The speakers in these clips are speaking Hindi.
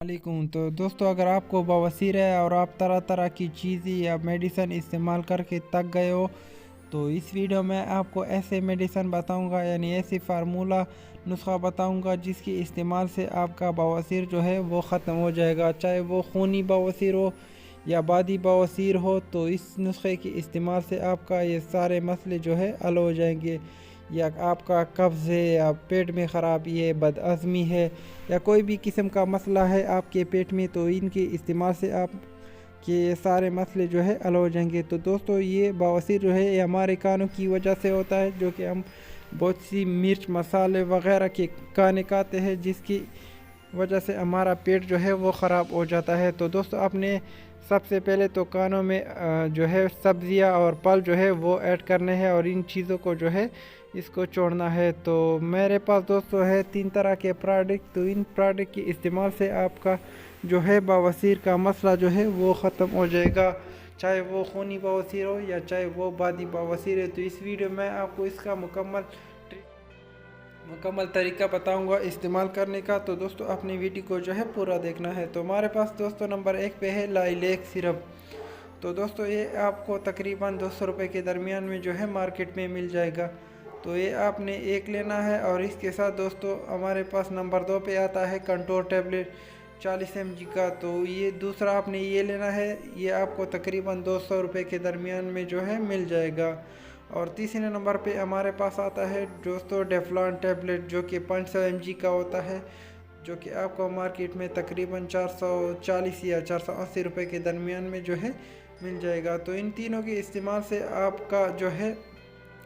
वालेकुम। तो दोस्तों, अगर आपको बवासीर है और आप तरह तरह की चीज़ें या मेडिसिन इस्तेमाल करके थक गए हो, तो इस वीडियो में आपको ऐसे मेडिसिन बताऊंगा, यानी ऐसी फार्मूला नुस्खा बताऊंगा जिसके इस्तेमाल से आपका बवासीर जो है वो ख़त्म हो जाएगा। चाहे वो खूनी बवासीर हो या बादी बवासीर हो, तो इस नुस्खे के इस्तेमाल से आपका ये सारे मसले जो है हल हो जाएंगे। या आपका कब्ज़ है, या पेट में ख़राबी है, बदअज़मी है, या कोई भी किस्म का मसला है आपके पेट में, तो इनके इस्तेमाल से आप के सारे मसले जो है हल हो जाएंगे। तो दोस्तों, ये बवासीर जो है ये हमारे कानों की वजह से होता है, जो कि हम बहुत सी मिर्च मसाले वगैरह के खाने खाते हैं, जिसकी वजह से हमारा पेट जो है वो ख़राब हो जाता है। तो दोस्तों, आपने सबसे पहले तो खानों में जो है सब्ज़ियाँ और फल जो है वो ऐड करने हैं, और इन चीज़ों को जो है इसको छोड़ना है। तो मेरे पास दोस्तों है 3 तरह के प्रोडक्ट। तो इन प्रोडक्ट के इस्तेमाल से आपका जो है बवासीर का मसला जो है वो ख़त्म हो जाएगा, चाहे वो खूनी बवासीर हो या चाहे वो बादी बवासीर है। तो इस वीडियो में आपको इसका मुकम्मल तरीका बताऊंगा इस्तेमाल करने का। तो दोस्तों, अपनी वीडियो को जो है पूरा देखना है। तो हमारे पास दोस्तों नंबर 1 पे है लाइलेक सिरप। तो दोस्तों, ये आपको तकरीबन 200 रुपये के दरमियान में जो है मार्केट में मिल जाएगा। तो ये आपने एक लेना है, और इसके साथ दोस्तों हमारे पास नंबर 2 पे आता है कंट्रोल टैबलेट 40 mg का। तो ये दूसरा आपने ये लेना है, ये आपको तकरीबन 200 रुपये के दरमियान में जो है मिल जाएगा। और तीसरे नंबर पे हमारे पास आता है दोस्तों डेफ्लॉन टैबलेट, जो कि 500 mg का होता है, जो कि आपको मार्केट में तकरीबन 440 या 480 रुपये के दरमियान में जो है मिल जाएगा। तो इन तीनों के इस्तेमाल से आपका जो है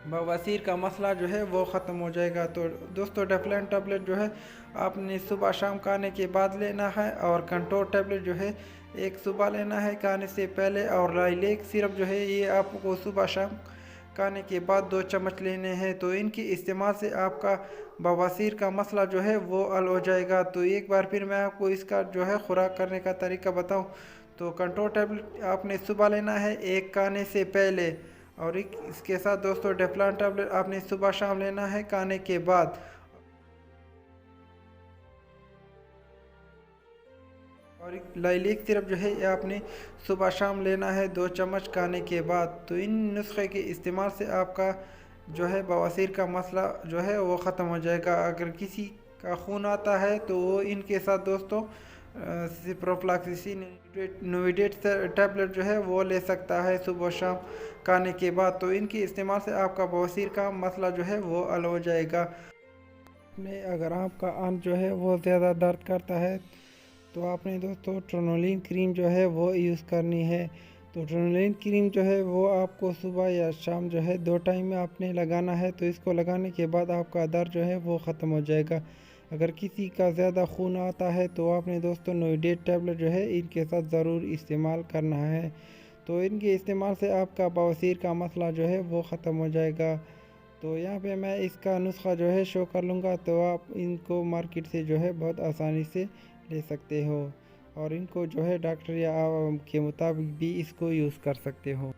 बवासीर का मसला जो है वो ख़त्म हो जाएगा। तो दोस्तों, डेफ्लॉन टैबलेट जो है आपने सुबह शाम खाने के बाद लेना है, और कंट्रोल टैबलेट जो है एक सुबह लेना है खाने से पहले, और लाइलेक सिरप जो है ये आपको सुबह शाम खाने के बाद 2 चम्मच लेने हैं। तो इनके इस्तेमाल से आपका बवासीर का मसला जो है वो हल हो जाएगा। तो एक बार फिर मैं आपको इसका जो है खुराक करने का तरीका बताऊं, तो कंट्रोल टैबलेट आपने सुबह लेना है एक खाने से पहले, और इसके साथ दोस्तों डेफ्लॉन टैबलेट आपने सुबह शाम लेना है खाने के बाद, और एक लाइलेक सिरप जो है ये आपने सुबह शाम लेना है 2 चम्मच खाने के बाद। तो इन नुस्खे के इस्तेमाल से आपका जो है बवासीर का मसला जो है वो ख़त्म हो जाएगा। अगर किसी का खून आता है तो वो इनके साथ दोस्तों सिप्रोफ्लॉक्सिसिन नोविडेट टैबलेट जो है वो ले सकता है सुबह शाम खाने के बाद। तो इनके इस्तेमाल से आपका बवासीर का मसला जो है वो हल हो जाएगा। में अगर आपका अंत जो है वो ज़्यादा दर्द करता है, तो आपने दोस्तों ट्रोनोलिन क्रीम जो है वो यूज़ करनी है। तो ट्रोनोलिन क्रीम जो है वो आपको सुबह या शाम जो है 2 टाइम में आपने लगाना है। तो इसको लगाने के बाद आपका दर्द जो है वो ख़त्म हो जाएगा। अगर किसी का ज़्यादा खून आता है, तो आपने दोस्तों नोइडेट टैबलेट जो है इनके साथ ज़रूर इस्तेमाल करना है। तो इनके इस्तेमाल से आपका बवासीर का मसला जो है वो ख़त्म हो जाएगा। तो यहाँ पे मैं इसका नुस्खा जो है शो कर लूँगा, तो आप इनको मार्केट से जो है बहुत आसानी से ले सकते हो, और इनको जो है डॉक्टर या के मुताबिक भी इसको यूज़ कर सकते हो।